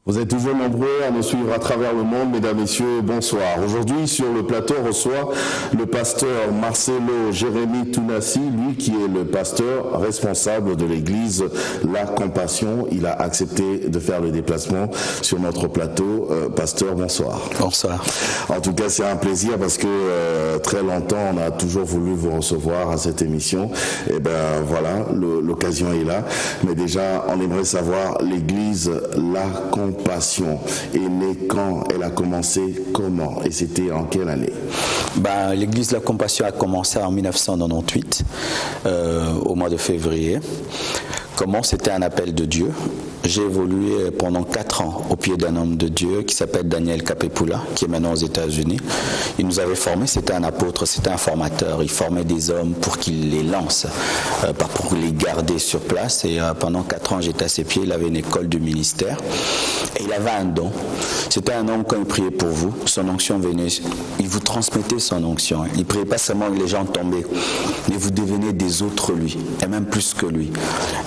Vous êtes toujours nombreux à nous suivre à travers le monde, mesdames, messieurs, bonsoir. Aujourd'hui, sur le plateau, on reçoit le pasteur Marcelo Jérémy Tounassi, lui qui est le pasteur responsable de l'église La Compassion. Il a accepté de faire le déplacement sur notre plateau. Pasteur, bonsoir. Bonsoir. En tout cas, c'est un plaisir parce que très longtemps, on a toujours voulu vous recevoir à cette émission. Et ben voilà, l'occasion est là. Mais déjà, on aimerait savoir l'église La Compassion est née quand? Elle a commencé comment? Et c'était en quelle année? L'église La Compassion a commencé en 1998, au mois de février. Comment? C'était un appel de Dieu. J'ai évolué pendant 4 ans au pied d'un homme de Dieu qui s'appelle Daniel Kapepula, qui est maintenant aux États-Unis. Il nous avait formés, c'était un apôtre, c'était un formateur. Il formait des hommes pour qu'ils les lancent, pas pour les garder sur place. Et pendant 4 ans, j'étais à ses pieds. Il avait une école du ministère et il avait un don. C'était un homme, quand il priait pour vous, son onction venait, il vous transmettait son onction. Il ne priait pas seulement que les gens tombaient, mais vous devenez des autres lui, et même plus que lui.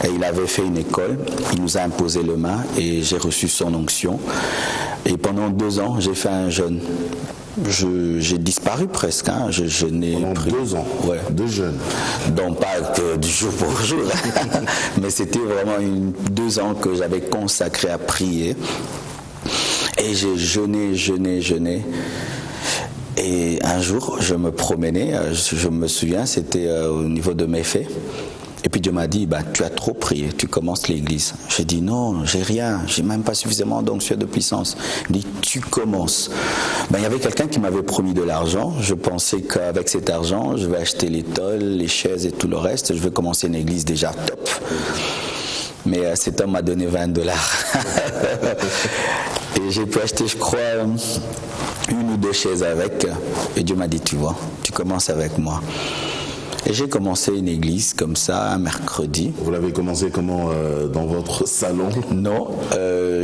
Et il avait fait une école, il nous a imposé le main et j'ai reçu son onction. Et pendant 2 ans, j'ai fait un jeûne. J'ai disparu presque, hein. Je n'ai pris 2 ans, ouais. De jeûne. Donc pas que du jour pour jour, mais c'était vraiment 2 ans que j'avais consacré à prier. Et j'ai jeûné. Et un jour, je me promenais, je me souviens, c'était au niveau de Méfait. Et puis Dieu m'a dit, tu as trop prié, tu commences l'église. J'ai dit non, j'ai rien, j'ai même pas suffisamment d'onction de puissance. Il dit, tu commences. Il y avait quelqu'un qui m'avait promis de l'argent. Je pensais qu'avec cet argent, je vais acheter les tôles, les chaises et tout le reste. Je vais commencer une église déjà top. Mais cet homme m'a donné $20. Et j'ai pu acheter, je crois, 1 ou 2 chaises avec. Et Dieu m'a dit, tu vois, tu commences avec moi. Et j'ai commencé une église comme ça, un mercredi. Vous l'avez commencé comment, dans votre salon? Non,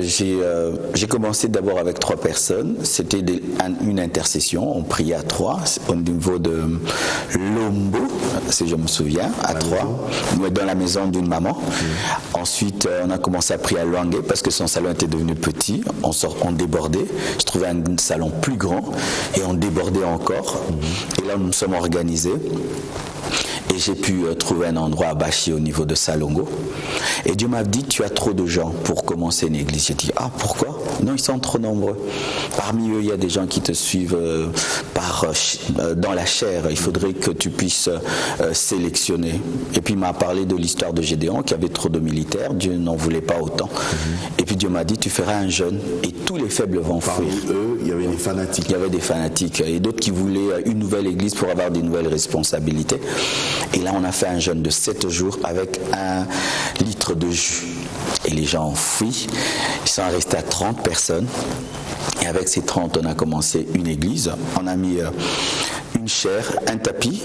j'ai commencé d'abord avec 3 personnes. C'était une intercession, on priait à 3 au niveau de Lombo, si je me souviens, à 3, dans la maison d'une maman. Ensuite, on a commencé à prier à Luangue parce que son salon était devenu petit. On débordait. Je trouvais un salon plus grand et on débordait encore. Et là, nous nous sommes organisés. Et j'ai pu trouver un endroit à Bachi au niveau de Salongo. Et Dieu m'a dit, tu as trop de gens pour commencer une église. J'ai dit, pourquoi? Non, ils sont trop nombreux. Parmi eux, il y a des gens qui te suivent dans la chair. Il faudrait que tu puisses sélectionner. Et puis il m'a parlé de l'histoire de Gédéon, qui avait trop de militaires. Dieu n'en voulait pas autant. Et puis Dieu m'a dit, tu feras un jeûne et tous les faibles vont fuir. Parmi eux, il y avait des fanatiques. Il y avait des fanatiques et d'autres qui voulaient une nouvelle église pour avoir des nouvelles responsabilités. Et là, on a fait un jeûne de 7 jours avec 1 litre de jus. Et les gens ont fui. Ils sont restés à 30 personnes. Et avec ces 30, on a commencé une église. On a mis une chaire, un tapis,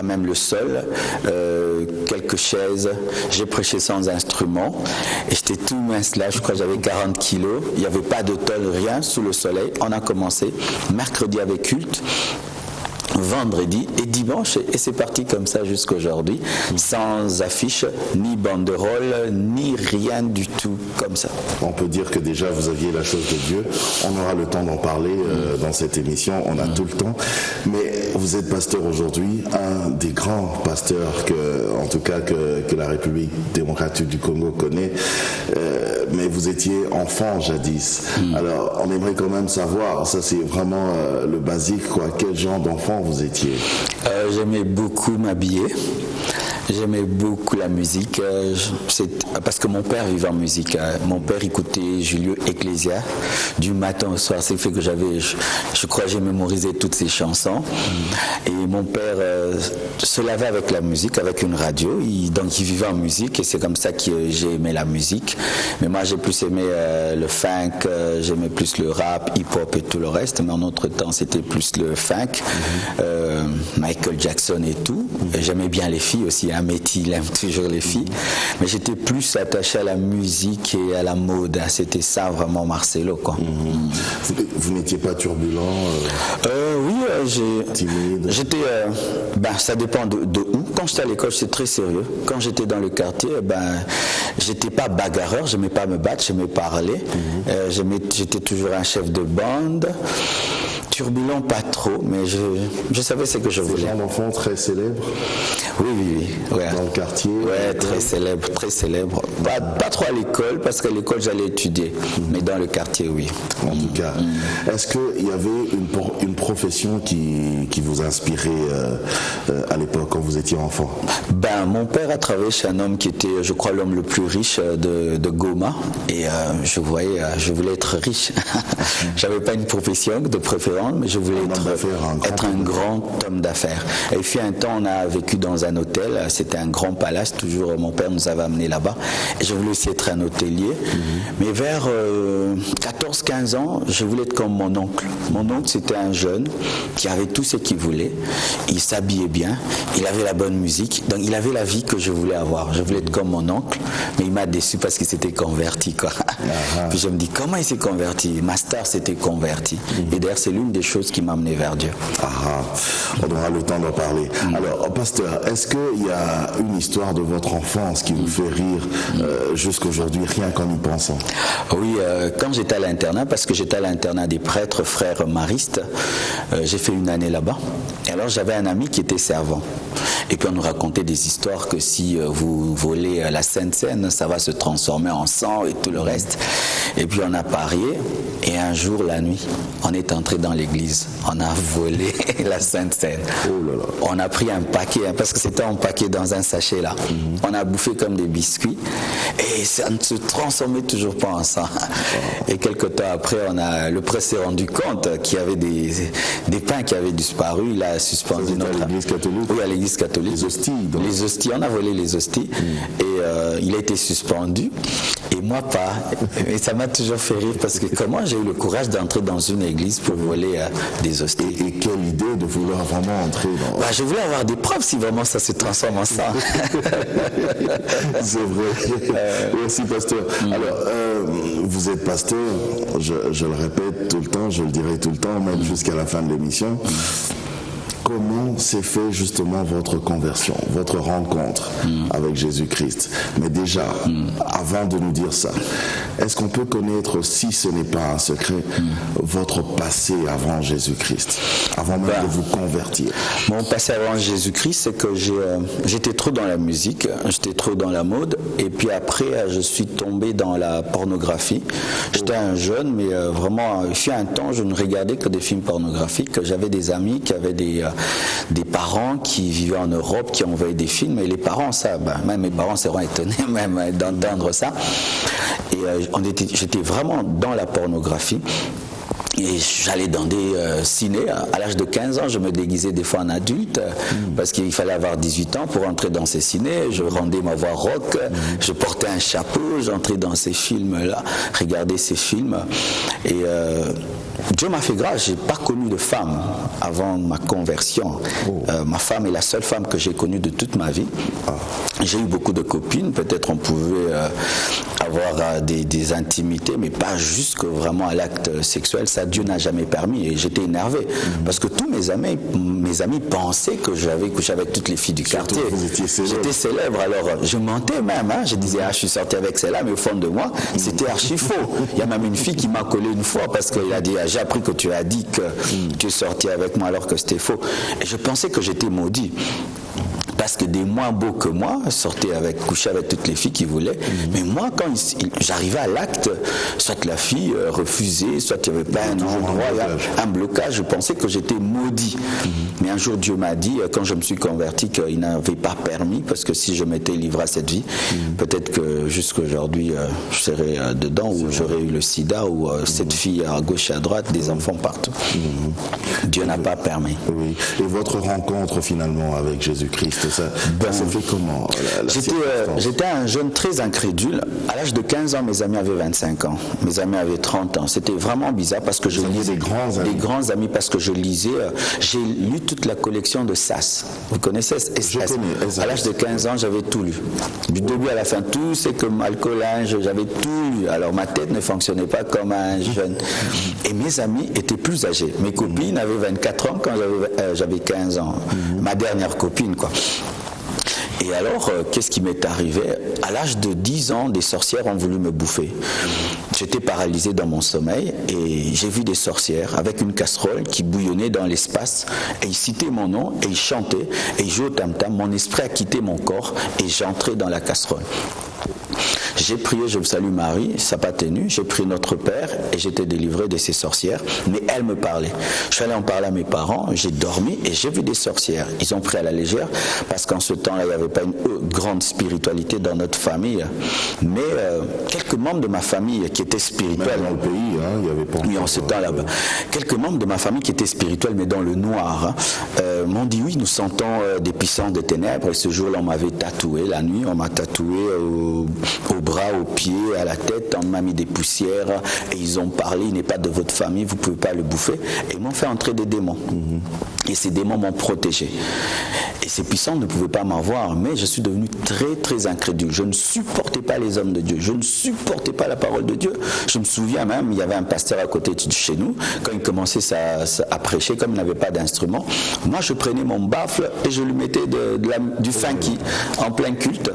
même le sol, quelques chaises. J'ai prêché sans instrument. Et j'étais tout mince là, je crois que j'avais 40 kilos. Il n'y avait pas de tôle, rien, sous le soleil. On a commencé. Mercredi avec culte. Vendredi et dimanche, et c'est parti comme ça jusqu'à aujourd'hui, sans affiche, ni banderole, ni rien du tout comme ça. On peut dire que déjà vous aviez la chose de Dieu. On aura le temps d'en parler dans cette émission, on a tout le temps. Mais vous êtes pasteur aujourd'hui, un des grands pasteurs en tout cas que la République démocratique du Congo connaît. Mais vous étiez enfant jadis. Alors on aimerait quand même savoir, ça c'est vraiment le basique, quoi. Quel genre d'enfant vous étiez? J'aimais beaucoup m'habiller. J'aimais beaucoup la musique, parce que mon père vivait en musique. Mon père écoutait Julio Ecclesia du matin au soir. C'est fait que je crois que j'ai mémorisé toutes ses chansons. Et mon père se lavait avec la musique, avec une radio. Donc il vivait en musique et c'est comme ça que j'ai aimé la musique. Mais moi j'ai plus aimé le funk, j'aimais plus le rap, hip-hop et tout le reste. Mais en autre temps c'était plus le funk, Michael Jackson et tout. Et j'aimais bien les filles aussi. Métis, il aime toujours les filles, mais j'étais plus attaché à la musique et à la mode. C'était ça vraiment Marcelo, quoi. Vous n'étiez pas turbulent? Oui, timide? J'étais, ça dépend de où. Quand j'étais à l'école, j'étais très sérieux. Quand j'étais dans le quartier, j'étais pas bagarreur, j'aimais pas me battre, j'aimais parler. J'étais toujours un chef de bande. Turbulent, pas trop, mais je savais ce que je voulais. C'est un enfant très célèbre. Oui. Ouais. Dans le quartier. Ouais, très célèbre, très célèbre. Pas trop à l'école, parce qu'à l'école j'allais étudier, mais dans le quartier, oui. En tout cas, est-ce qu'il y avait une profession qui vous inspirait à l'époque quand vous étiez enfant? Mon père a travaillé chez un homme qui était, je crois, l'homme le plus riche de Goma, et je voulais être riche. J'avais pas une profession de préférence, mais je voulais être un grand homme d'affaires. Et puis un temps, on a vécu dans un hôtel, c'était un grand palace, toujours mon père nous avait amenés là-bas, et je voulais aussi être un hôtelier. Mais vers 14-15 ans, je voulais être comme mon oncle. Mon oncle, c'était un jeune qui avait tout ce qu'il voulait, il s'habillait bien, il avait la bonne musique, donc il avait la vie que je voulais avoir. Je voulais être comme mon oncle, mais il m'a déçu parce qu'il s'était converti, quoi. Puis je me dis, comment il s'est converti? Ma star s'était converti. Et d'ailleurs, c'est l'une des choses qui m'a amené vers Dieu. On aura le temps d'en parler. Alors, pasteur, est-ce qu'il y a une histoire de votre enfance qui vous fait rire jusqu'aujourd'hui, rien qu'en y pensant? Oui, quand j'étais à l'internat, parce que j'étais à l'internat des prêtres frères maristes, j'ai fait une année là-bas. Et alors, j'avais un ami qui était servant. Et puis on nous racontait des histoires que si vous volez la Sainte Seine, ça va se transformer en sang et tout le reste. Et puis on a parié, et un jour, la nuit, on est entré dans l'église. On a volé la Sainte Seine. On a pris un paquet, parce que c'était empaqué dans un sachet là. On a bouffé comme des biscuits, et ça ne se transformait toujours pas en sang. Et quelques temps après, le prêtre s'est rendu compte qu'il y avait des pains qui avaient disparu. Il a suspendu notre... à l'église catholique? Oui, à l'église catholique. Les hosties, donc. Les hosties, on a volé les hosties. Et il a été suspendu. Et moi pas. Et ça m'a toujours fait rire parce que comment j'ai eu le courage d'entrer dans une église pour voler des hosties. Et quelle idée de vouloir vraiment entrer dans... Je voulais avoir des preuves si vraiment ça se transforme en sang. C'est vrai. Merci, pasteur. Alors, vous êtes pasteur, je le répète tout le temps, je le dirai tout le temps, même jusqu'à la fin de l'émission. Comment s'est fait justement votre conversion, votre rencontre avec Jésus-Christ? Mais déjà, avant de nous dire ça, est-ce qu'on peut connaître, si ce n'est pas un secret, votre passé avant Jésus-Christ, avant même de vous convertir? Mon passé avant Jésus-Christ, c'est que j'étais trop dans la musique, j'étais trop dans la mode, et puis après, je suis tombé dans la pornographie. J'étais un jeune, mais vraiment, il y a un temps, je ne regardais que des films pornographiques. J'avais des amis qui avaient des parents qui vivaient en Europe, qui envoyaient des films, et les parents, même mes parents seront étonnés même d'entendre ça. Et j'étais vraiment dans la pornographie. Et j'allais dans des cinés. À l'âge de 15 ans, je me déguisais des fois en adulte parce qu'il fallait avoir 18 ans pour entrer dans ces cinés. Je rendais ma voix rock, je portais un chapeau, j'entrais dans ces films-là, regardais ces films. Et Dieu m'a fait grâce, j'ai pas connu de femme avant ma conversion. Ma femme est la seule femme que j'ai connue de toute ma vie. J'ai eu beaucoup de copines, peut-être on pouvait avoir des intimités, mais pas jusque vraiment à l'acte sexuel. Ça, Dieu n'a jamais permis, et j'étais énervé parce que tous mes amis pensaient que j'avais couché avec toutes les filles du quartier. J'étais célèbre, alors je mentais même, je disais je suis sorti avec celle-là, mais au fond de moi c'était archi faux. Il y a même une fille qui m'a collé une fois parce qu'il a dit j'ai appris que tu as dit que tu es sorti avec moi alors que c'était faux, et je pensais que j'étais maudit. Parce que des moins beaux que moi couchaient avec toutes les filles qui voulaient. Mais moi, quand j'arrivais à l'acte, soit la fille refusait, soit il n'y avait pas un endroit, un blocage, je pensais que j'étais maudit. Mais un jour, Dieu m'a dit, quand je me suis converti, qu'il n'avait pas permis, parce que si je m'étais livré à cette vie, peut-être que jusqu'aujourd'hui, je serais dedans, ou j'aurais eu le sida, ou cette fille à gauche et à droite, des enfants partout. Dieu n'a pas permis. Oui. Et votre rencontre finalement avec Jésus-Christ, ça se fait comment? J'étais un jeune très incrédule. À l'âge de 15 ans, mes amis avaient 25 ans. Mes amis avaient 30 ans. C'était vraiment bizarre parce que je lisais des grands amis parce que je lisais. J'ai lu toute la collection de Sass. Vous connaissez SAS? Je connais. À l'âge de 15 ans, j'avais tout lu. Du début à la fin, tout c'est comme alcoolinge, j'avais tout lu. Alors ma tête ne fonctionnait pas comme un jeune. Et mes amis étaient plus âgés. Mes copines avaient 24 ans quand j'avais 15 ans. Ma dernière copine, quoi. Et alors, qu'est-ce qui m'est arrivé? À l'âge de 10 ans, des sorcières ont voulu me bouffer. J'étais paralysé dans mon sommeil et j'ai vu des sorcières avec une casserole qui bouillonnait dans l'espace et ils citaient mon nom et ils chantaient et ils jouaient au tam-tam. Mon esprit a quitté mon corps et j'entrais dans la casserole. J'ai prié, je vous salue Marie, ça n'a pas tenu. J'ai prié notre Père et j'étais délivré de ces sorcières. Mais elles me parlaient. Je suis allé en parler à mes parents, j'ai dormi et j'ai vu des sorcières. Ils ont pris à la légère parce qu'en ce temps-là, il n'y avait pas une grande spiritualité dans notre famille. Mais quelques membres de ma famille qui étaient spirituels. Même dans le pays, hein, il y avait pas. Oui, en ce temps-là. Quelques membres de ma famille qui étaient spirituels, mais dans le noir, m'ont dit oui, nous sentons des puissances des ténèbres. Et ce jour-là, on m'avait tatoué la nuit, on m'a tatoué au bras, aux pieds, à la tête, on m'a mis des poussières et ils ont parlé, il n'est pas de votre famille, vous ne pouvez pas le bouffer. Et ils m'ont fait entrer des démons. Et ces démons m'ont protégé. Et ces puissants ne pouvaient pas m'avoir, mais je suis devenu très très incrédule. Je ne supportais pas les hommes de Dieu, je ne supportais pas la parole de Dieu. Je me souviens même, il y avait un pasteur à côté de chez nous, quand il commençait à prêcher, comme il n'avait pas d'instrument, moi je prenais mon baffle et je lui mettais du funky en plein culte.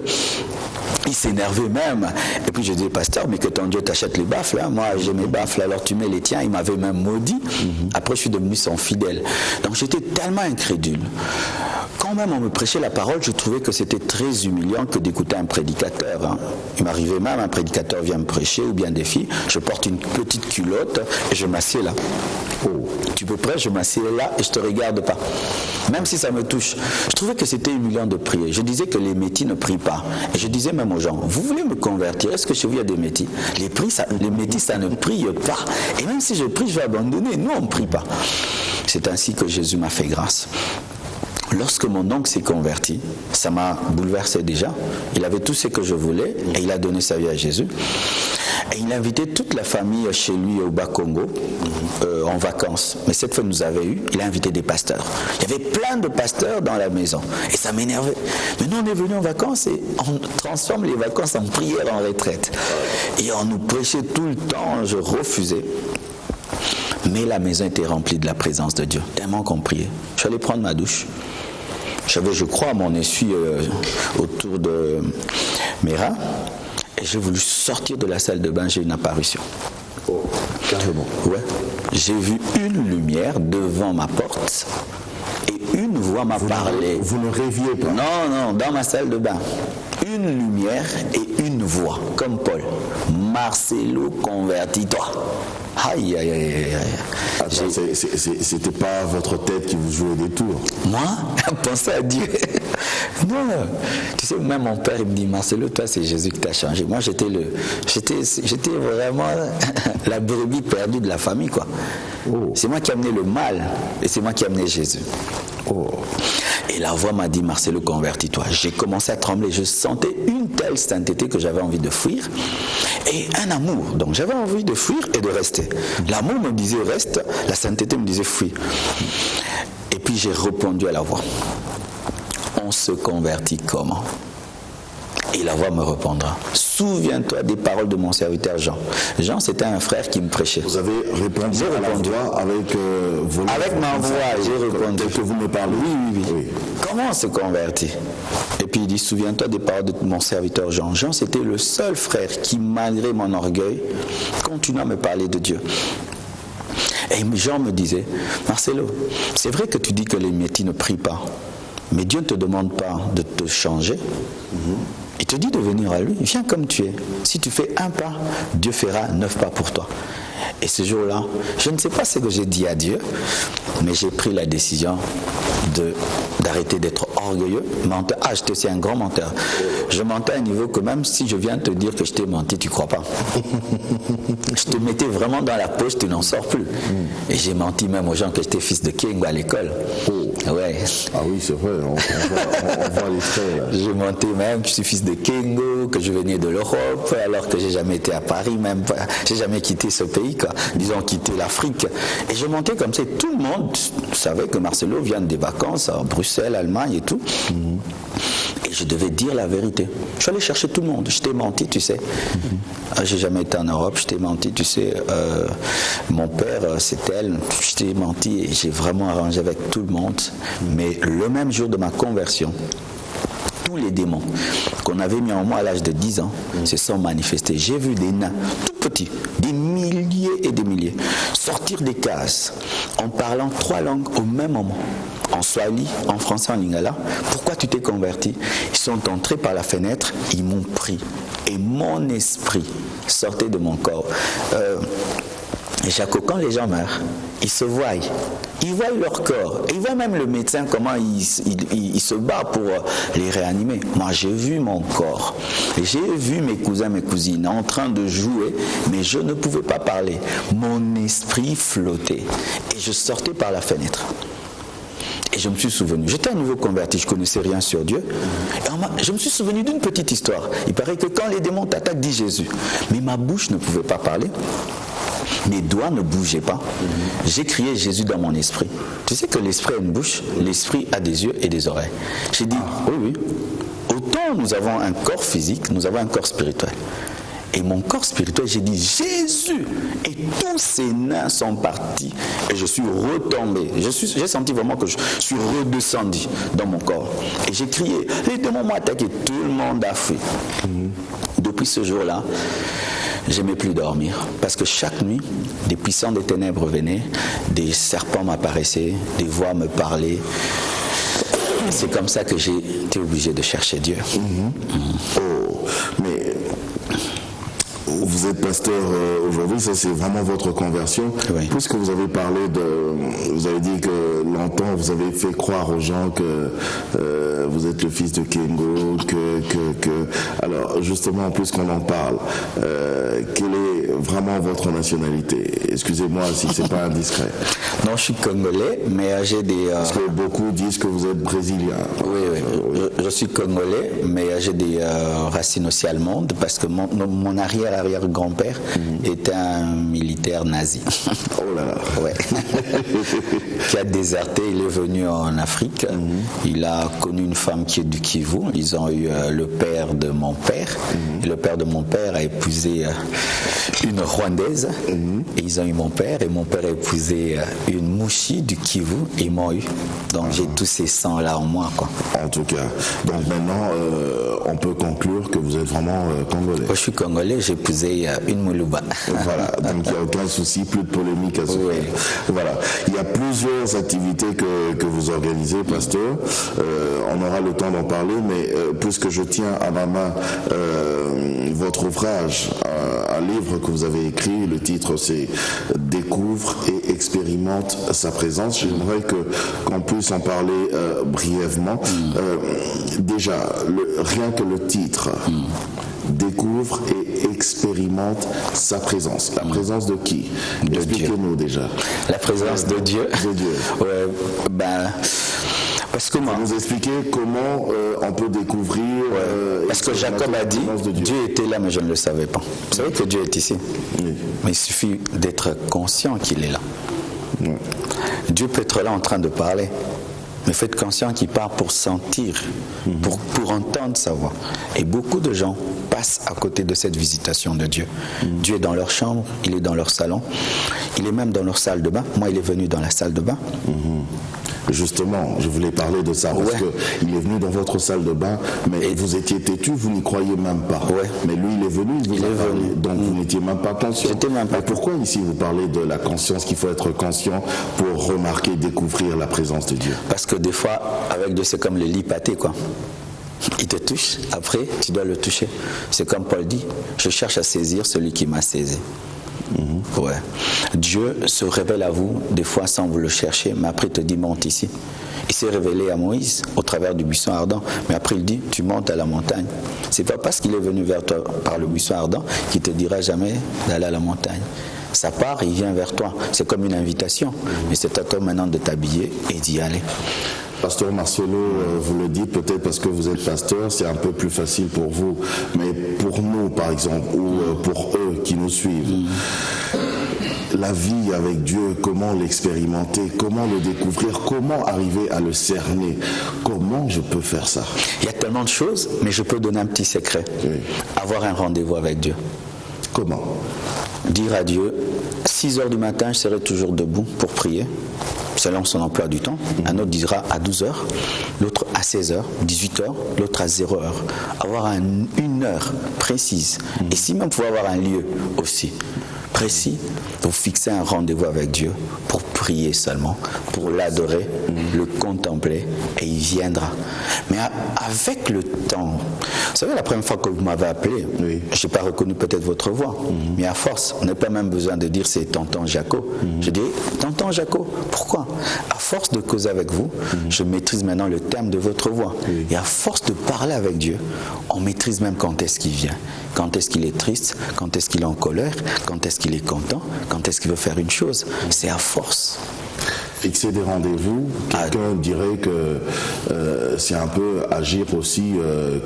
Il s'énervait même. Et puis je disais, pasteur, mais que ton Dieu t'achète les baffles. Hein. Moi, j'ai mes baffles, alors tu mets les tiens. Il m'avait même maudit. Après, je suis devenu son fidèle. Donc j'étais tellement incrédule. Quand même on me prêchait la parole, je trouvais que c'était très humiliant que d'écouter un prédicateur. Hein. Il m'arrivait même, un prédicateur vient me prêcher, ou bien des filles, je porte une petite culotte et je m'assieds là. Oh, tu peux prêcher, je m'assieds là et je te regarde pas. Même si ça me touche. Je trouvais que c'était humiliant de prier. Je disais que les métis ne prient pas. Et je disais même aux gens, vous voulez me convertir? Est-ce que chez vous il y a des métis? Les métis, ça ne prie pas. Et même si je prie, je vais abandonner. Nous, on ne prie pas. C'est ainsi que Jésus m'a fait grâce. Lorsque mon oncle s'est converti, ça m'a bouleversé déjà. Il avait tout ce que je voulais et il a donné sa vie à Jésus. Et il a invité toute la famille chez lui au Bas-Congo en vacances. Mais cette fois, nous avait eu, il a invité des pasteurs. Il y avait plein de pasteurs dans la maison. Et ça m'énervait. Mais nous, on est venus en vacances et on transforme les vacances en prière en retraite. Et on nous prêchait tout le temps. Je refusais. Mais la maison était remplie de la présence de Dieu. Tellement qu'on priait. Je suis allé prendre ma douche. J'avais, je crois, mon essuie autour de mes reins. Et j'ai voulu sortir de la salle de bain, j'ai une apparition. Oh, carrément. Ouais. J'ai vu une lumière devant ma porte et une voix m'a parlé. Vous ne rêviez pas? Non, dans ma salle de bain. Une lumière et une voix, comme Paul. Marcelo, convertis-toi. Aïe, aïe, aïe, aïe. Attends, c'était pas votre tête qui vous jouait des tours? Moi, pensez à Dieu. Non, tu sais, même mon père, il me dit, Marcelo, toi, c'est Jésus qui t'a changé. Moi, j'étais vraiment la brebis perdue de la famille, quoi. Oh. C'est moi qui ai amené le mal et c'est moi qui ai amené Jésus. Oh. Et la voix m'a dit, Marcelo, convertis-toi. J'ai commencé à trembler. Je sentais une telle sainteté que j'avais envie de fuir et un amour. Donc j'avais envie de fuir et de rester. L'amour me disait reste, la sainteté me disait fuis. Et puis j'ai répondu à la voix. On se convertit comment? Et la voix me répondra. Souviens-toi des paroles de mon serviteur Jean. Jean, c'était un frère qui me prêchait. Vous avez répondu à la voix avec avec ma voix, j'ai répondu. Dès que vous me parlez. Oui. Comment on se convertit? Et puis il dit, souviens-toi des paroles de mon serviteur Jean. Jean, c'était le seul frère qui, malgré mon orgueil, continue à me parler de Dieu. Et Jean me disait, Marcelo, c'est vrai que tu dis que les métis ne prient pas, mais Dieu ne te demande pas de te changer. Il te dit de venir à lui, viens comme tu es. Si tu fais un pas, Dieu fera 9 pas pour toi. Et ce jour-là, je ne sais pas ce que j'ai dit à Dieu, mais j'ai pris la décision d'arrêter d'être orgueilleux, menteur. Ah, j'étais aussi un grand menteur. Je mentais à un niveau que même si je viens te dire que je t'ai menti, tu ne crois pas. Je te mettais vraiment dans la poche, tu n'en sors plus. Et j'ai menti même aux gens que j'étais fils de King à l'école. Ouais. Ah oui, c'est vrai, on voit les traits. J'ai menti même que je suis fils de Kengo, que je venais de l'Europe, alors que j'ai jamais été à Paris, même pas. J'ai jamais quitté ce pays, quoi. Disons quitté l'Afrique. Et je montais comme ça. Tout le monde savait que Marcelo vient des vacances à Bruxelles, Allemagne et tout. Et je devais dire la vérité. Je suis allé chercher tout le monde. Je t'ai menti, tu sais. J'ai jamais été en Europe, je t'ai menti, tu sais. Mon père, c'est elle. Je t'ai menti et j'ai vraiment arrangé avec tout le monde. Mais le même jour de ma conversion, tous les démons qu'on avait mis en moi à l'âge de 10 ans se sont manifestés. J'ai vu des nains tout petits, des milliers et des milliers, sortir des cases en parlant 3 langues au même moment. En swahili, en français, en lingala. Pourquoi tu t'es converti? Ils sont entrés par la fenêtre, ils m'ont pris. Et mon esprit sortait de mon corps. Jaco, quand les gens meurent, ils se voient. Ils voient leur corps. Et ils voient même le médecin, comment il se bat pour les réanimer. Moi, j'ai vu mon corps. J'ai vu mes cousins, mes cousines en train de jouer, mais je ne pouvais pas parler. Mon esprit flottait. Et je sortais par la fenêtre. Et je me suis souvenu, j'étais à nouveau converti, je ne connaissais rien sur Dieu. Et je me suis souvenu d'une petite histoire. Il paraît que quand les démons t'attaquent, dit Jésus. Mais ma bouche ne pouvait pas parler. Mes doigts ne bougeaient pas. J'ai crié Jésus dans mon esprit. Tu sais que l'esprit a une bouche, l'esprit a des yeux et des oreilles. J'ai dit, oui. Autant nous avons un corps physique, nous avons un corps spirituel. Et mon corps spirituel, j'ai dit Jésus. Et tous ces nains sont partis. Et je suis retombé. J'ai senti vraiment que je suis redescendu dans mon corps. Et j'ai crié, les démons m'ont attaqué. Tout le monde a fui. Depuis ce jour-là, j'aimais plus dormir. Parce que chaque nuit, des puissants des ténèbres venaient, des serpents m'apparaissaient, des voix me parlaient. C'est comme ça que j'ai été obligé de chercher Dieu. Oh, mais vous êtes pasteur aujourd'hui, ça c'est vraiment votre conversion. Oui. Puisque vous avez parlé vous avez dit que longtemps vous avez fait croire aux gens que vous êtes le fils de Kengo, alors justement, puisqu'on en parle, quelle est vraiment votre nationalité? Excusez-moi si c'est pas indiscret. Non, je suis congolais, mais j'ai des... Parce que beaucoup disent que vous êtes brésilien. Oui. Je suis congolais, mais j'ai des racines aussi allemandes, parce que mon arrière-grand-père était un militaire nazi. Oh là là. Ouais. Qui a déserté, il est venu en Afrique. Il a connu une femme qui est du Kivu. Ils ont eu le père de mon père. Et le père de mon père a épousé une Rwandaise. Et ils ont eu mon père. Et mon père a épousé une Mouchi du Kivu. Et ils m'ont eu. Donc j'ai tous ces sangs-là en moi, quoi. En tout cas. Donc maintenant, on peut conclure que vous êtes vraiment congolais. Moi, je suis congolais, j'ai épousé une Moulouba. Voilà, donc il n'y a aucun souci, plus de polémique à ce Oui. Voilà, il y a plusieurs activités que vous organisez, pasteur. On aura le temps d'en parler, mais puisque je tiens à ma main votre ouvrage, un livre que vous avez écrit, le titre c'est « Découvre et expérimente sa présence ». J'aimerais qu'on puisse en parler brièvement. Déjà, rien que le titre, découvre et expérimente sa présence. La présence de qui? Expliquez-nous déjà. La présence de Dieu. De Dieu. Ouais, parce que moi... Vous expliquez comment on peut découvrir... parce que Jacob a dit, Dieu était là, mais je ne le savais pas. Vous savez que Dieu est ici. Oui. Mais il suffit d'être conscient qu'il est là. Oui. Dieu peut être là en train de parler. Mais faites conscient qu'il part pour sentir, pour entendre sa voix. Et beaucoup de gens passent à côté de cette visitation de Dieu. Dieu est dans leur chambre, il est dans leur salon, il est même dans leur salle de bain. Moi, il est venu dans la salle de bain. Justement, je voulais parler de ça, parce qu'il est venu dans votre salle de bain, mais vous étiez têtu, vous n'y croyez même pas. Ouais. Mais lui, il est venu, il vous a parlé, donc vous n'étiez même pas conscient. J'étais même pas. Mais pourquoi ici vous parlez de la conscience, qu'il faut être conscient pour remarquer, découvrir la présence de Dieu? Parce que des fois, avec Dieu, c'est comme le lit pâté, quoi. Il te touche, après, tu dois le toucher. C'est comme Paul dit, je cherche à saisir celui qui m'a saisi. Ouais. Dieu se révèle à vous des fois sans vous le chercher, mais après il te dit monte ici. Il s'est révélé à Moïse au travers du buisson ardent, mais après il dit tu montes à la montagne. C'est pas parce qu'il est venu vers toi par le buisson ardent qu'il te dira jamais d'aller à la montagne. Ça part, il vient vers toi. C'est comme une invitation, mais c'est à toi maintenant de t'habiller et d'y aller. Pasteur Marcelo, vous le dites peut-être parce que vous êtes pasteur, c'est un peu plus facile pour vous, mais pour nous par exemple, ou pour eux qui nous suivent, la vie avec Dieu, comment l'expérimenter, comment le découvrir, comment arriver à le cerner, comment je peux faire ça? Il y a tellement de choses, mais je peux donner un petit secret. Oui. Avoir un rendez-vous avec Dieu. Comment? Dire à Dieu, 6 heures du matin, je serai toujours debout pour prier. selon son emploi du temps. Un autre dira à 12 heures, l'autre à 16 heures, 18 heures, l'autre à 0 heure. Avoir une heure précise. Et si même vous pouvez avoir un lieu aussi précis, vous fixez un rendez-vous avec Dieu pour prier seulement, pour l'adorer, le contempler, et il viendra. Mais avec le temps, vous savez, la première fois que vous m'avez appelé, je n'ai pas reconnu peut-être votre voix, mais à force, on n'a pas même besoin de dire c'est tonton Jaco. Je dis tonton Jaco, pourquoi? À force de causer avec vous, je maîtrise maintenant le thème de votre voix. Et à force de parler avec Dieu, on maîtrise même quand est-ce qu'il vient, quand est-ce qu'il est triste, quand est-ce qu'il est en colère, quand est-ce qu'il est content, quand est-ce qu'il veut faire une chose. C'est à force. Fixer des rendez-vous, quelqu'un dirait que c'est un peu agir aussi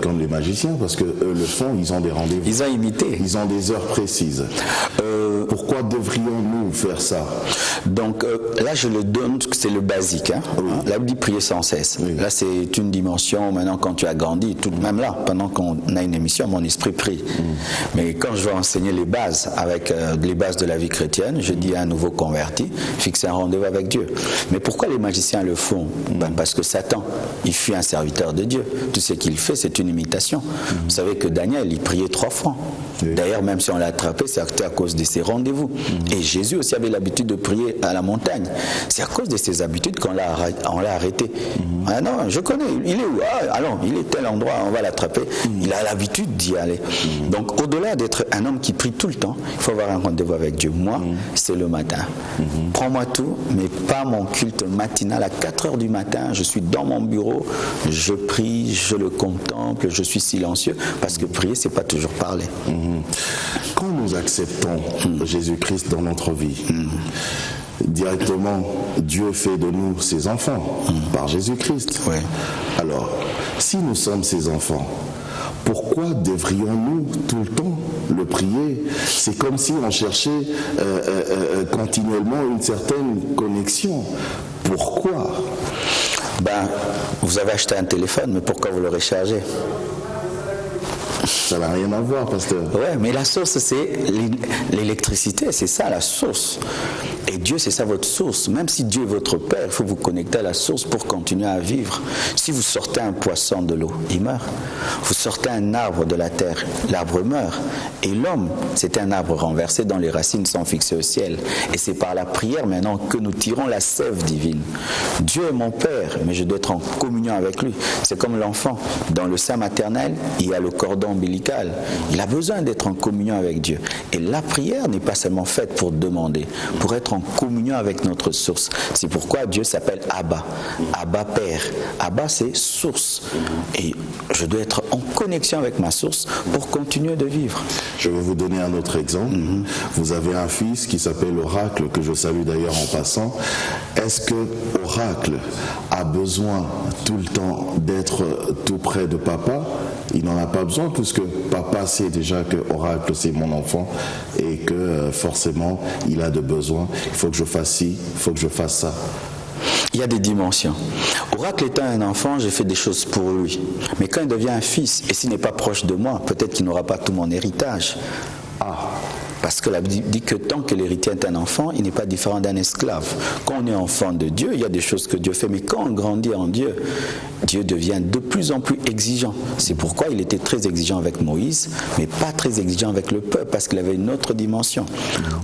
comme les magiciens, parce que eux le font, ils ont des rendez-vous. Ils ont imité. Ils ont des heures précises. Pourquoi devrions-nous faire ça? Donc là, je le donne, c'est le basique. Hein? Là, on dit prier sans cesse. Là, c'est une dimension, maintenant, quand tu as grandi, tout même là, pendant qu'on a une émission, mon esprit prie. Mais quand je vais enseigner les bases, avec les bases de la vie chrétienne, je dis à un nouveau converti, fixer un rendez-vous avec Dieu. Mais pourquoi les magiciens le font? Parce que Satan, il fut un serviteur de Dieu. Tout ce qu'il fait, c'est une imitation. Vous savez que Daniel, il priait 3 fois. D'ailleurs, même si on l'a attrapé, c'est à cause de ses rendez-vous. Et Jésus aussi avait l'habitude de prier à la montagne. C'est à cause de ses habitudes qu'on l'a arrêté. Ah non, je connais, il est où? Ah, allons, il est tel endroit, on va l'attraper. Il a l'habitude d'y aller. Donc, au-delà d'être un homme qui prie tout le temps, il faut avoir un rendez-vous avec Dieu. Moi, c'est le matin. Prends-moi tout, mais pas mon culte matinal à 4 heures du matin. Je suis dans mon bureau, je prie, je le contemple, je suis silencieux, parce que prier, c'est pas toujours parler. Quand nous acceptons Jésus-Christ dans notre vie, directement, Dieu fait de nous ses enfants par Jésus-Christ. Alors, si nous sommes ses enfants, pourquoi devrions-nous tout le temps le prier? C'est comme si on cherchait continuellement une certaine connexion. Pourquoi? Vous avez acheté un téléphone, mais pourquoi vous le rechargez? Ça n'a rien à voir, pasteur. Ouais, mais la source, c'est l'électricité, c'est ça la source. Et Dieu, c'est ça votre source. Même si Dieu est votre Père, il faut vous connecter à la source pour continuer à vivre. Si vous sortez un poisson de l'eau, il meurt. Vous sortez un arbre de la terre, l'arbre meurt. Et l'homme, c'est un arbre renversé dont les racines sont fixées au ciel. Et c'est par la prière maintenant que nous tirons la sève divine. Dieu est mon Père, mais je dois être en communion avec lui. C'est comme l'enfant. Dans le sein maternel, il y a le cordon ombilical. Il a besoin d'être en communion avec Dieu. Et la prière n'est pas seulement faite pour demander, pour être en communion avec notre source. C'est pourquoi Dieu s'appelle Abba. Abba Père. Abba, c'est source. Et je dois être en connexion avec ma source pour continuer de vivre. Je vais vous donner un autre exemple. Vous avez un fils qui s'appelle Oracle, que je salue d'ailleurs en passant. Est-ce que Oracle a besoin tout le temps d'être tout près de papa? Il n'en a pas besoin, puisque papa sait déjà que Oracle c'est mon enfant et que forcément il a de besoins. Il faut que je fasse ci, il faut que je fasse ça. Il y a des dimensions. Oracle étant un enfant, j'ai fait des choses pour lui. Mais quand il devient un fils, et s'il n'est pas proche de moi, peut-être qu'il n'aura pas tout mon héritage. Parce que la Bible dit que tant que l'héritier est un enfant, il n'est pas différent d'un esclave. Quand on est enfant de Dieu, il y a des choses que Dieu fait. Mais quand on grandit en Dieu, Dieu devient de plus en plus exigeant. C'est pourquoi il était très exigeant avec Moïse, mais pas très exigeant avec le peuple, parce qu'il avait une autre dimension.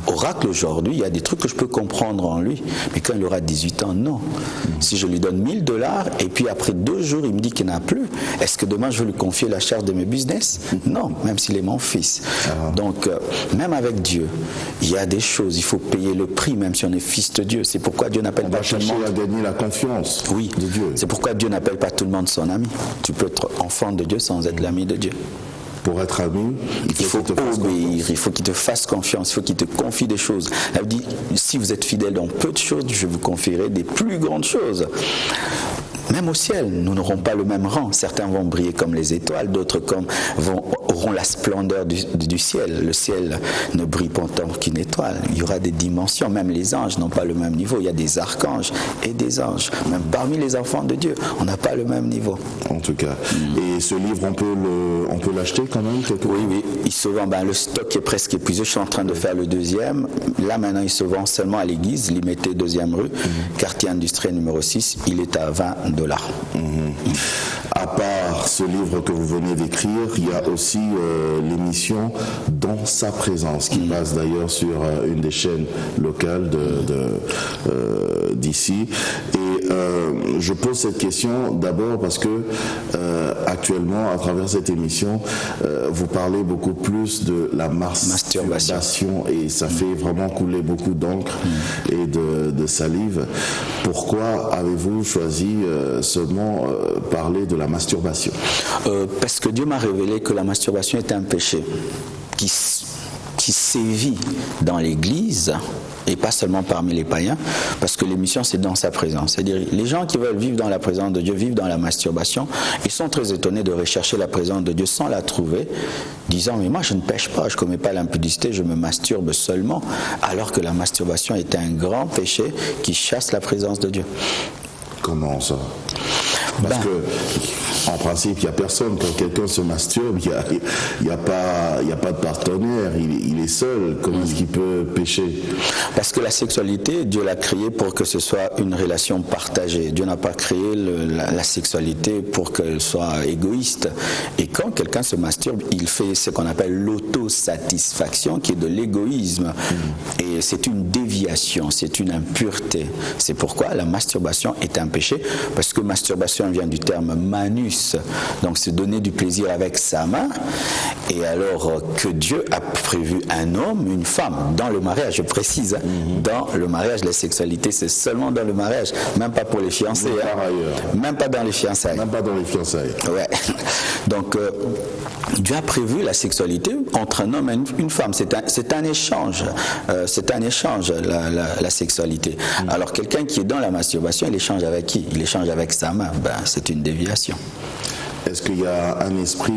Oracle, aujourd'hui, il y a des trucs que je peux comprendre en lui, mais quand il aura 18 ans, non. Si je lui donne $1000, et puis après 2 jours, il me dit qu'il n'a plus, est-ce que demain, je vais lui confier la charge de mes business? Non, même s'il est mon fils. Donc, même avec Dieu, il y a des choses, il faut payer le prix, même si on est fils de Dieu. C'est pourquoi Dieu n'appelle pas tout le monde. On va chercher à gagner la confiance de Dieu. C'est pourquoi Dieu n'appelle pas tout le monde son ami. Tu peux être enfant de Dieu sans être l'ami de Dieu. Pour être ami, il faut obéir, il faut qu'il te fasse confiance, il faut qu'il te confie des choses. Elle dit, si vous êtes fidèle dans peu de choses, je vous confierai des plus grandes choses. Même au ciel, nous n'aurons pas le même rang. Certains vont briller comme les étoiles, d'autres auront la splendeur du ciel. Le ciel ne brille pas tant qu'une étoile. Il y aura des dimensions. Même les anges n'ont pas le même niveau. Il y a des archanges et des anges. Même parmi les enfants de Dieu, on n'a pas le même niveau. En tout cas. Et ce livre, on peut l'acheter quand même Oui. Il se vend. Le stock est presque épuisé. Je suis en train de faire le deuxième. Là, maintenant, il se vend seulement à l'église, Limité 2e rue, quartier industriel numéro 6. Il est à $20. À part ce livre que vous venez d'écrire, il y a aussi l'émission Dans sa présence, qui passe d'ailleurs sur une des chaînes locales d'ici. Et je pose cette question d'abord parce que actuellement, à travers cette émission, vous parlez beaucoup plus de la masturbation et ça fait vraiment couler beaucoup d'encre et de salive. Pourquoi avez-vous choisi seulement parler de la masturbation? Parce que Dieu m'a révélé que la masturbation est un péché qui sévit dans l'Église et pas seulement parmi les païens, parce que l'émission c'est dans sa présence. C'est-à-dire les gens qui veulent vivre dans la présence de Dieu, vivent dans la masturbation, ils sont très étonnés de rechercher la présence de Dieu sans la trouver, disant mais moi je ne pêche pas, je ne commets pas l'impudicité, je me masturbe seulement, alors que la masturbation est un grand péché qui chasse la présence de Dieu. Comment ça? Parce que, en principe, il n'y a personne. Quand quelqu'un se masturbe, il n'y a pas de partenaire. Il est seul. Comment est-ce qu'il peut pécher? Parce que la sexualité, Dieu l'a créée pour que ce soit une relation partagée. Dieu n'a pas créé la sexualité pour qu'elle soit égoïste. Et quand quelqu'un se masturbe, il fait ce qu'on appelle l'autosatisfaction, qui est de l'égoïsme. Et c'est une déviation, c'est une impureté. C'est pourquoi la masturbation est un péché, parce que masturbation vient du terme manus, donc c'est donner du plaisir avec sa main. Et alors que Dieu a prévu un homme, une femme, dans le mariage, je précise, dans le mariage, la sexualité c'est seulement dans le mariage, même pas pour les fiancés, même pas dans les fiançailles. Même pas dans les fiançailles. Ouais. Donc Dieu a prévu la sexualité entre un homme et une femme. C'est un échange. C'est un échange, la sexualité. Alors quelqu'un qui est dans la masturbation, il échange avec qui? Il échange avec sa main. C'est une déviation. Est-ce qu'il y a un esprit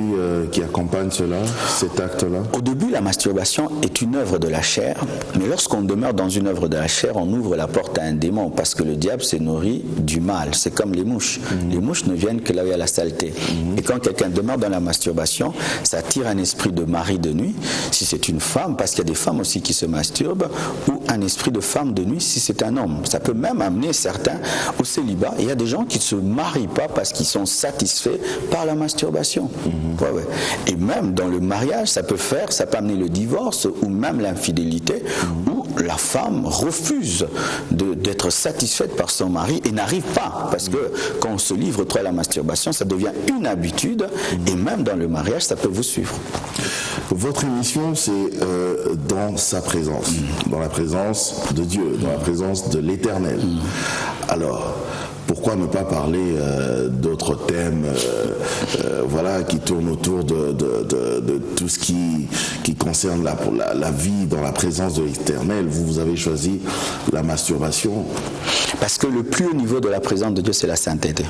qui accompagne cela, cet acte-là? Au début, la masturbation est une œuvre de la chair, mais lorsqu'on demeure dans une œuvre de la chair, on ouvre la porte à un démon, parce que le diable se nourrit du mal. C'est comme les mouches. Les mouches ne viennent que là où il y a la saleté. Et quand quelqu'un demeure dans la masturbation, ça attire un esprit de mari de nuit, si c'est une femme, parce qu'il y a des femmes aussi qui se masturbent, ou un esprit de femme de nuit, si c'est un homme. Ça peut même amener certains au célibat. Il y a des gens qui ne se marient pas parce qu'ils sont satisfaits par la masturbation. Et même dans le mariage, ça peut amener le divorce ou même l'infidélité, où la femme refuse d'être satisfaite par son mari et n'arrive pas, parce que quand on se livre trop à la masturbation, ça devient une habitude, et même dans le mariage, ça peut vous suivre. Votre émission, c'est dans sa présence, dans la présence de Dieu, dans la présence de l'Éternel. Alors, pourquoi ne pas parler d'autres thèmes qui tournent autour de tout ce qui concerne la vie dans la présence de l'Éternel? Vous avez choisi la masturbation. Parce que le plus haut niveau de la présence de Dieu, c'est la sainteté.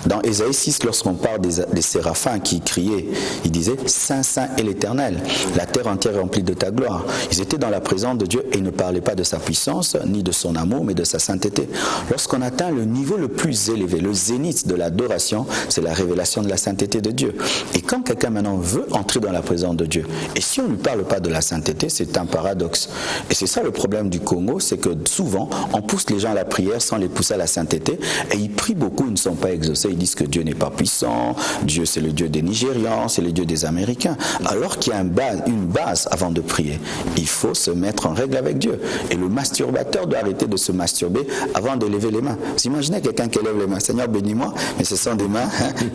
Dans Ésaïe 6, lorsqu'on parle des séraphins qui criaient, ils disaient « Saint, Saint est l'Éternel, la terre entière est remplie de ta gloire ». Ils étaient dans la présence de Dieu et ils ne parlaient pas de sa puissance, ni de son amour, mais de sa sainteté. Lorsqu'on atteint le niveau le plus élevé, le zénith de l'adoration, c'est la révélation de la sainteté de Dieu. Et quand quelqu'un maintenant veut entrer dans la présence de Dieu, et si on ne lui parle pas de la sainteté, c'est un paradoxe. Et c'est ça le problème du Congo, c'est que souvent, on pousse les gens à la prière sans les pousser à la sainteté, et ils prient beaucoup, ils ne sont pas exaucés. Ils disent que Dieu n'est pas puissant, Dieu c'est le Dieu des Nigérians, c'est le Dieu des Américains. Alors qu'il y a une base avant de prier. Il faut se mettre en règle avec Dieu. Et le masturbateur doit arrêter de se masturber avant de lever les mains. Vous imaginez quelqu'un qui lève les mains, Seigneur bénis-moi, mais ce sont des mains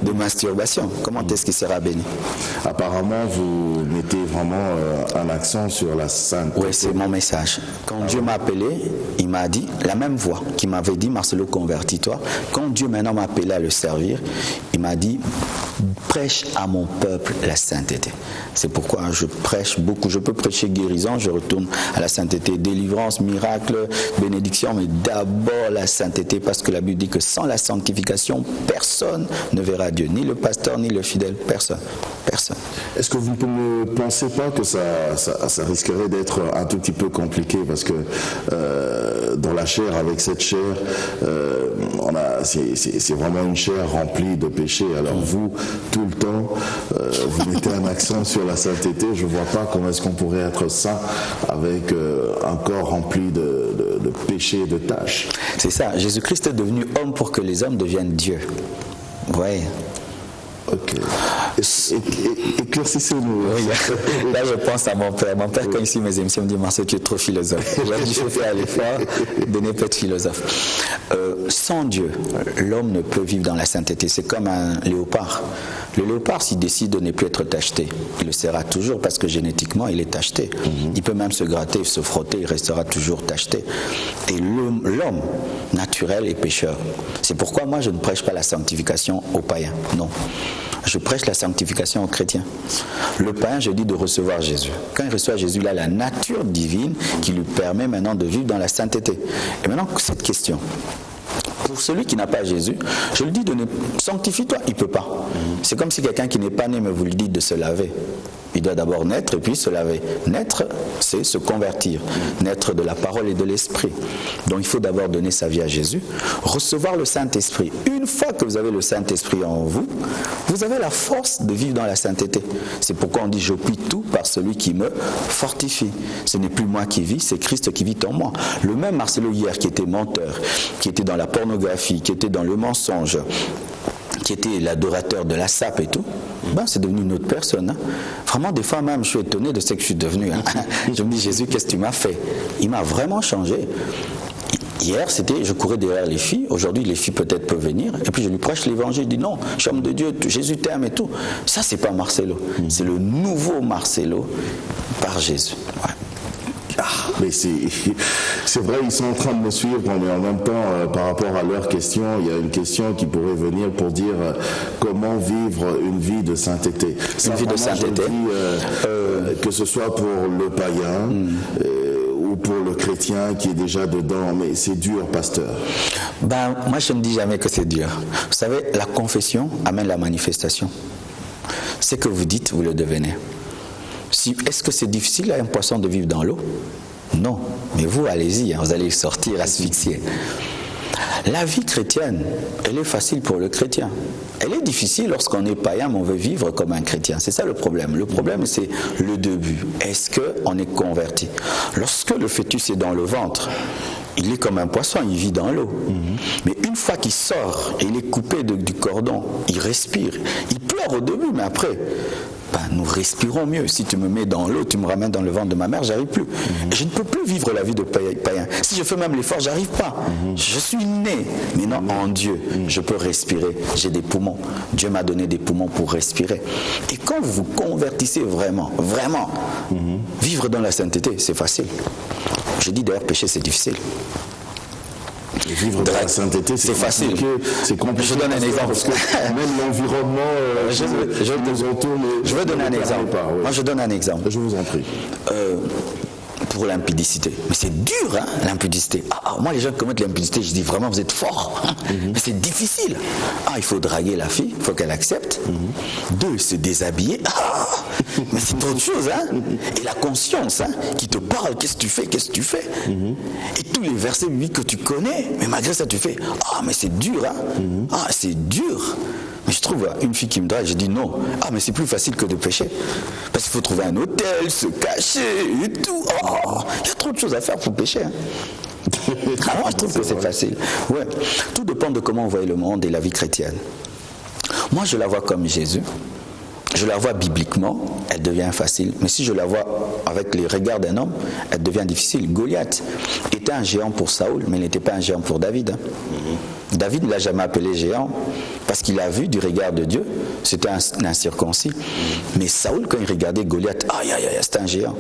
de masturbation. Comment est-ce qu'il sera béni? Apparemment, vous mettez vraiment un accent sur la sainteté. Oui, c'est mon message. Quand Dieu m'a appelé, il m'a dit, la même voix qui m'avait dit, Marcelo, convertis-toi. Quand Dieu maintenant m'a appelé à le servir, il m'a dit, prêche à mon peuple la sainteté. C'est pourquoi je prêche beaucoup. Je peux prêcher guérison, je retourne à la sainteté, délivrance, miracle, bénédiction, mais d'abord la sainteté, parce que la Bible dit que sans la sanctification, personne ne verra Dieu, ni le pasteur, ni le fidèle, personne. Personne. Est-ce que vous ne pensez pas que ça risquerait d'être un tout petit peu compliqué, parce que dans la chair, avec cette chair, c'est vraiment une chair remplie de péchés. Alors vous, tout le temps, vous mettez un accent sur la sainteté. Je ne vois pas comment est-ce qu'on pourrait être saint avec un corps rempli de péchés et de tâches. C'est ça. Jésus-Christ est devenu homme pour que les hommes deviennent Dieu. Vous voyez. Ok. Éclaircissez-nous. Oui, là, je pense à mon père. Mon père, quand ici mes émissions, me dit Marcel, tu es trop philosophe. Je fais à l'effort de ne pas être philosophe. Sans Dieu, l'homme ne peut vivre dans la sainteté. C'est comme un léopard. Le léopard, s'il décide de ne plus être tacheté, il le sera toujours parce que génétiquement, il est tacheté. Il peut même se gratter, se frotter, il restera toujours tacheté. Et l'homme naturel est pécheur. C'est pourquoi moi, je ne prêche pas la sanctification aux païens. Non. Je prêche la sanctification aux chrétiens. Le païen, je dis de recevoir Jésus. Quand il reçoit Jésus, il a la nature divine qui lui permet maintenant de vivre dans la sainteté. Et maintenant, cette question. Pour celui qui n'a pas Jésus, je lui dis de ne sanctifie-toi, il ne peut pas. C'est comme si quelqu'un qui n'est pas né, mais vous lui dites de se laver. Il doit d'abord naître et puis se laver. Naître, c'est se convertir. Naître de la parole et de l'esprit. Donc il faut d'abord donner sa vie à Jésus, recevoir le Saint-Esprit. Une fois que vous avez le Saint-Esprit en vous, vous avez la force de vivre dans la sainteté. C'est pourquoi on dit « je puis tout par celui qui me fortifie ». Ce n'est plus moi qui vis, c'est Christ qui vit en moi. Le même Marcelo hier qui était menteur, qui était dans la pornographie, qui était dans le mensonge, qui était l'adorateur de la sape et tout, c'est devenu une autre personne. Vraiment, des fois même, je suis étonné de ce que je suis devenu. Je me dis, Jésus, qu'est-ce que tu m'as fait? Il m'a vraiment changé. Hier, je courais derrière les filles. Aujourd'hui, les filles peut-être peuvent venir. Et puis, je lui prêche l'évangile. Je dis, non, je suis homme de Dieu, Jésus t'aime et tout. Ça, c'est pas Marcelo. C'est le nouveau Marcelo par Jésus. Ouais. Mais c'est vrai, ils sont en train de me suivre, mais en même temps, par rapport à leur question, il y a une question qui pourrait venir pour dire comment vivre une vie de sainteté. Une vie de sainteté. Que ce soit pour le païen ou pour le chrétien qui est déjà dedans, mais c'est dur, pasteur. Moi, je ne dis jamais que c'est dur. Vous savez, la confession amène la manifestation. Ce que vous dites, vous le devenez. Est-ce que c'est difficile à un poisson de vivre dans l'eau? Non, mais vous, allez-y, vous allez sortir asphyxié. La vie chrétienne, elle est facile pour le chrétien. Elle est difficile lorsqu'on est païen, mais on veut vivre comme un chrétien. C'est ça le problème. Le problème, c'est le début. Est-ce qu'on est converti? Lorsque le fœtus est dans le ventre, il est comme un poisson, il vit dans l'eau. Mais une fois qu'il sort et il est coupé du cordon, il respire. Il pleure au début, mais après... nous respirons mieux. Si tu me mets dans l'eau, tu me ramènes dans le ventre de ma mère, j'arrive plus. Et je ne peux plus vivre la vie de païen. Si je fais même l'effort, j'arrive pas. Je suis né. Mais non, en Dieu, je peux respirer. J'ai des poumons. Dieu m'a donné des poumons pour respirer. Et quand vous vous convertissez vraiment, vivre dans la sainteté, c'est facile. Je dis d'ailleurs, pécher, c'est difficile. Vivre dans la sainteté, c'est facile. C'est compliqué. Je donne un exemple. Parce que même l'environnement nous entoure. Je veux donner un exemple. Moi, je donne un exemple. Je vous en prie. Pour l'impudicité. Mais c'est dur, l'impudicité. Moi, les gens qui commettent l'impudicité, je dis vraiment, vous êtes forts. Mais c'est difficile. Il faut draguer la fille, il faut qu'elle accepte. 2, se déshabiller. Mais c'est autre chose, Et la conscience, qui te parle, qu'est-ce que tu fais, qu'est-ce que tu fais. Et tous les versets bibliques que tu connais, mais malgré ça, tu fais, mais c'est dur, c'est dur. Mais je trouve une fille qui me drague, je dis non. Mais c'est plus facile que de pécher. Parce qu'il faut trouver un hôtel, se cacher et tout. Il y a trop de choses à faire pour pécher. Moi, je trouve que c'est facile. Ouais. Tout dépend de comment on voit le monde et la vie chrétienne. Moi, je la vois comme Jésus. Je la vois bibliquement, elle devient facile. Mais si je la vois avec les regards d'un homme, elle devient difficile. Goliath était un géant pour Saoul, mais il n'était pas un géant pour David. David ne l'a jamais appelé géant parce qu'il a vu du regard de Dieu, c'était un incirconcis. Mais Saoul, quand il regardait Goliath, c'est un géant.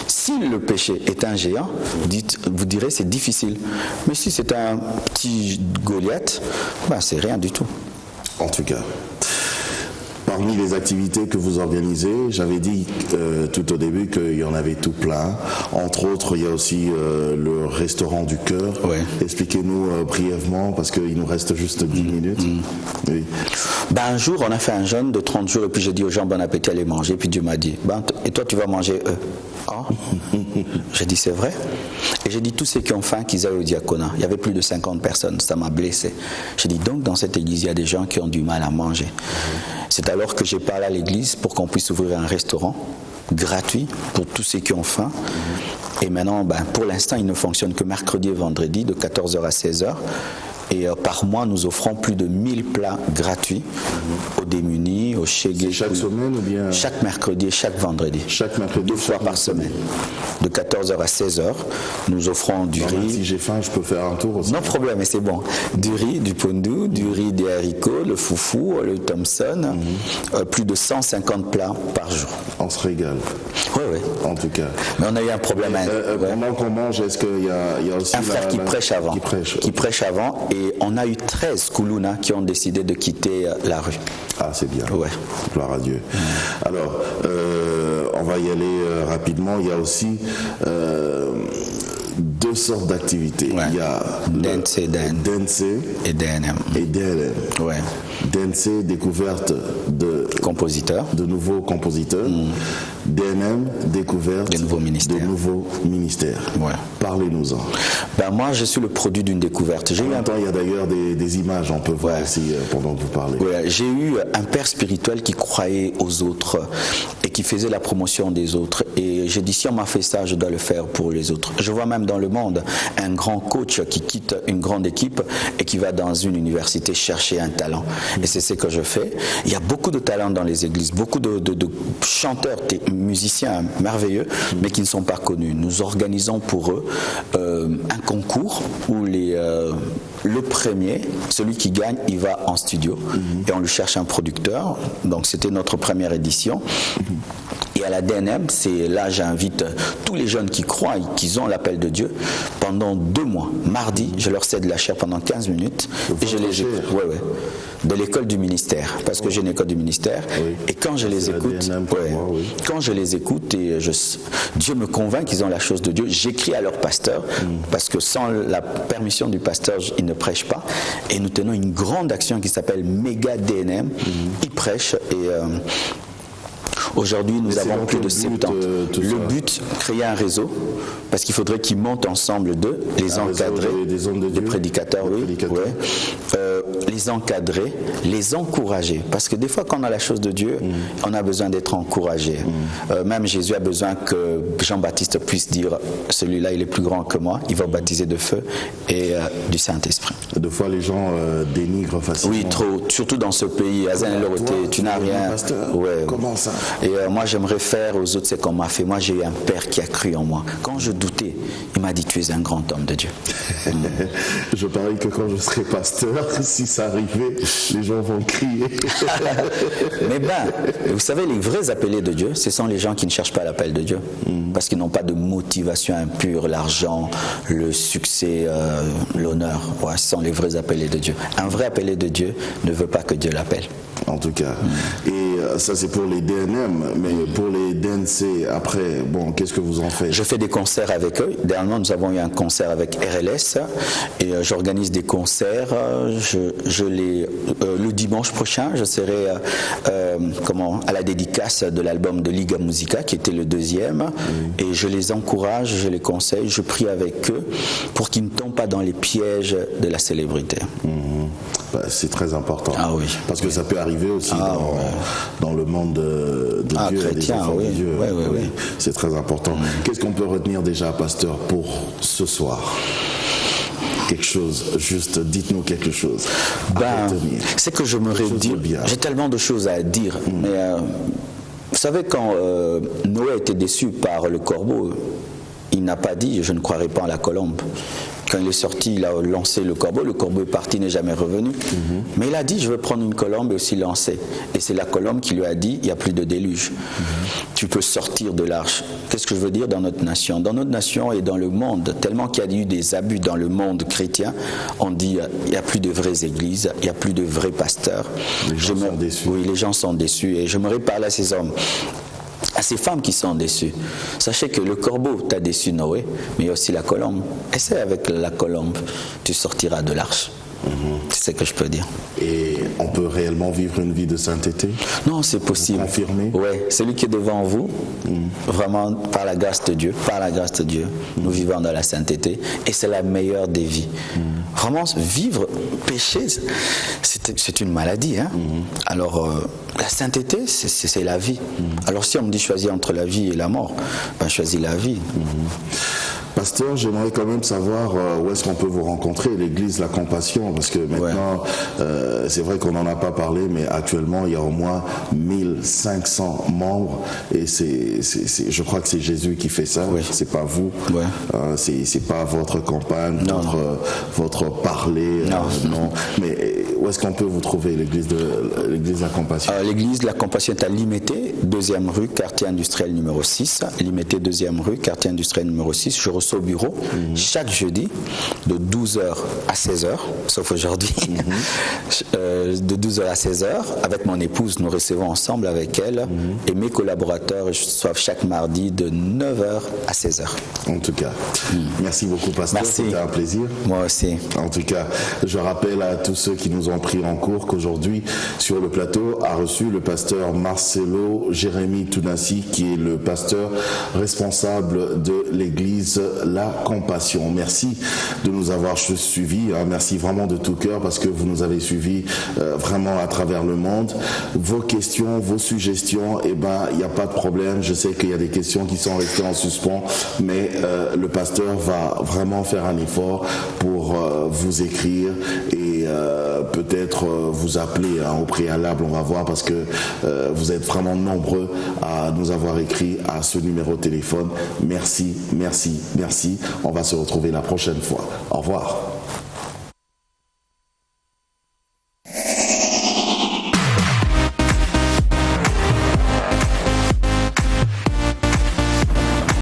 Si le péché est un géant, vous direz c'est difficile. Mais si c'est un petit Goliath, c'est rien du tout. En tout cas. parmi les activités que vous organisez, j'avais dit tout au début qu'il y en avait tout plein. Entre autres, il y a aussi le restaurant du cœur. Ouais. Expliquez-nous brièvement, parce qu'il nous reste juste 10 minutes. Oui. Un jour, on a fait un jeûne de 30 jours et puis j'ai dit aux gens, bon appétit, allez manger. Puis Dieu m'a dit, et toi tu vas manger eux. Ah. J'ai dit, c'est vrai. Et j'ai dit, tous ceux qui ont faim, qu'ils aillent au diaconat. Il y avait plus de 50 personnes, ça m'a blessé. J'ai dit, donc dans cette église, il y a des gens qui ont du mal à manger. C'est alors que j'ai parlé à l'église pour qu'on puisse ouvrir un restaurant gratuit pour tous ceux qui ont faim. Et maintenant, pour l'instant, il ne fonctionne que mercredi et vendredi de 14h à 16h. Et par mois, nous offrons plus de 1000 plats gratuits aux démunis, aux chégués. Chaque semaine ou bien? Chaque mercredi et chaque vendredi. Chaque mercredi. 2 fois par semaine. De 14h à 16h, nous offrons du riz. Si j'ai faim, je peux faire un tour aussi. Non problème, mais c'est bon. Du riz, du pondu, du riz, des haricots, le foufou, le Thompson. Plus de 150 plats par jour. On se régale. Oui, oui. En tout cas. Mais on a eu un problème. Pendant qu'on mange, est-ce qu'il y a aussi un frère qui prêche avant. Qui prêche avant. Et on a eu 13 Koulouna qui ont décidé de quitter la rue. Ah, c'est bien. Ouais. Gloire à Dieu. Alors, on va y aller rapidement. Il y a aussi 2 sortes d'activités. Ouais. Il y a Dance et DNM. Ouais. Dance, découverte de nouveaux compositeurs. DNM, découverte de nouveaux ministères. Ouais. Parlez-nous-en. Moi, je suis le produit d'une découverte. En même temps, il y a d'ailleurs des images, on peut voir aussi pendant que vous parlez. Ouais. J'ai eu un père spirituel qui croyait aux autres et qui faisait la promotion des autres. Et j'ai dit, si on m'a fait ça, je dois le faire pour les autres. Je vois même dans le monde un grand coach qui quitte une grande équipe et qui va dans une université chercher un talent. Et c'est ce que je fais. Il y a beaucoup de talents dans les églises, beaucoup de chanteurs, musiciens merveilleux, mais qui ne sont pas connus. Nous organisons pour eux un concours où le premier, celui qui gagne, il va en studio et on lui cherche un producteur. Donc c'était notre première édition. Et à la DNM, c'est là j'invite tous les jeunes qui croient et qui ont l'appel de Dieu. Pendant 2 mois, mardi, je leur cède la chair pendant 15 minutes et je les écoute. De l'école du ministère, parce que j'ai une école du ministère. Et quand je les écoute, quand je les écoute et Dieu me convainc qu'ils ont la chose de Dieu, j'écris à leur pasteur, parce que sans la permission du pasteur, ils ne prêchent pas. Et nous tenons une grande action qui s'appelle Méga DNM. Ils prêchent et aujourd'hui, nous avons plus de 70. Le but, créer un réseau, parce qu'il faudrait qu'ils montent ensemble les encadrer, des prédicateurs, les encadrer, les encourager. Parce que des fois, quand on a la chose de Dieu, on a besoin d'être encouragé. Même Jésus a besoin que Jean-Baptiste puisse dire, celui-là, il est plus grand que moi, il va baptiser de feu et du Saint-Esprit. Des fois, les gens dénigrent facilement. Oui, trop. Surtout dans ce pays. Tu n'as rien. Comment ça? Et moi, j'aimerais faire aux autres ce qu'on m'a fait. Moi, j'ai eu un père qui a cru en moi. Quand je doutais, il m'a dit, tu es un grand homme de Dieu. Je parie que quand je serai pasteur, si ça arrivait, les gens vont crier. Mais vous savez, les vrais appelés de Dieu, ce sont les gens qui ne cherchent pas l'appel de Dieu. Parce qu'ils n'ont pas de motivation impure, l'argent, le succès, l'honneur. Ce sont les vrais appelés de Dieu. Un vrai appelé de Dieu ne veut pas que Dieu l'appelle. En tout cas. Et ça, c'est pour les DNM, mais pour les DNC, après, qu'est-ce que vous en faites? Je fais des concerts avec eux. Dernièrement, nous avons eu un concert avec RLS et j'organise des concerts. Le dimanche prochain, je serai à la dédicace de l'album de Liga Musica, qui était le 2e. Et je les encourage, je les conseille, je prie avec eux pour qu'ils ne tombent pas dans les pièges de la célébrité. C'est très important. Ah oui. Parce que ça peut arriver aussi dans le monde de Dieu, chrétien, des enfants de Dieu. Oui. C'est très important. Qu'est-ce qu'on peut retenir déjà, pasteur, pour ce soir? Quelque chose, juste dites-nous quelque chose. C'est que je me redis. J'ai tellement de choses à dire, mais vous savez, quand Noé était déçu par le corbeau, il n'a pas dit « je ne croirai pas en la colombe ». Quand il est sorti, il a lancé le corbeau est parti, n'est jamais revenu. Mais il a dit, je veux prendre une colombe et aussi lancer. Et c'est la colombe qui lui a dit, il n'y a plus de déluge. Tu peux sortir de l'arche. Qu'est-ce que je veux dire dans notre nation? Dans notre nation et dans le monde, tellement qu'il y a eu des abus dans le monde chrétien, on dit, il n'y a plus de vraies églises, il n'y a plus de vrais pasteurs. Les gens sont déçus. Oui, les gens sont déçus. Et j'aimerais parler à ces hommes, à ces femmes qui sont déçues. Sachez que le corbeau t'a déçu, Noé, mais il y a aussi la colombe. Essaie avec la colombe, tu sortiras de l'arche. C'est ce que je peux dire. Et on peut réellement vivre une vie de sainteté? Non, c'est possible. Vous confirmez? Oui, celui qui est devant vous, vraiment, par la grâce de Dieu, nous vivons dans la sainteté et c'est la meilleure des vies. Vraiment, vivre, pécher, c'est une maladie. Hein? Alors, la sainteté, c'est la vie. Alors, si on me dit choisir entre la vie et la mort, ben, choisis la vie. Pasteur, j'aimerais quand même savoir où est-ce qu'on peut vous rencontrer, l'église La Compassion, parce que maintenant, c'est vrai qu'on n'en a pas parlé, mais actuellement, il y a au moins 1500 membres, et je crois que c'est Jésus qui fait ça, c'est pas vous, c'est pas votre campagne, votre parler, non. Mais où est-ce qu'on peut vous trouver, l'église La Compassion? L'église La Compassion est à Limité, 2e rue, quartier industriel numéro 6, Limité, 2e rue, quartier industriel numéro 6, je reçois au bureau chaque jeudi de 12h à 16h, sauf aujourd'hui, de 12h à 16h. Avec mon épouse, nous recevons ensemble avec elle et mes collaborateurs reçoivent chaque mardi de 9h à 16h. En tout cas, merci beaucoup, pasteur. C'était un plaisir. Moi aussi. En tout cas, je rappelle à tous ceux qui nous ont pris en cours qu'aujourd'hui, sur le plateau, a reçu le pasteur Marcelo Jérémy Tounassi, qui est le pasteur responsable de l'église La Compassion. Merci de nous avoir suivis. Merci vraiment de tout cœur parce que vous nous avez suivis vraiment à travers le monde. Vos questions, vos suggestions, il n'y a pas de problème. Je sais qu'il y a des questions qui sont restées en suspens, mais le pasteur va vraiment faire un effort pour vous écrire et peut-être vous appeler au préalable. On va voir parce que vous êtes vraiment nombreux à nous avoir écrit à ce numéro de téléphone. Merci, merci, merci. On va se retrouver la prochaine fois. Au revoir.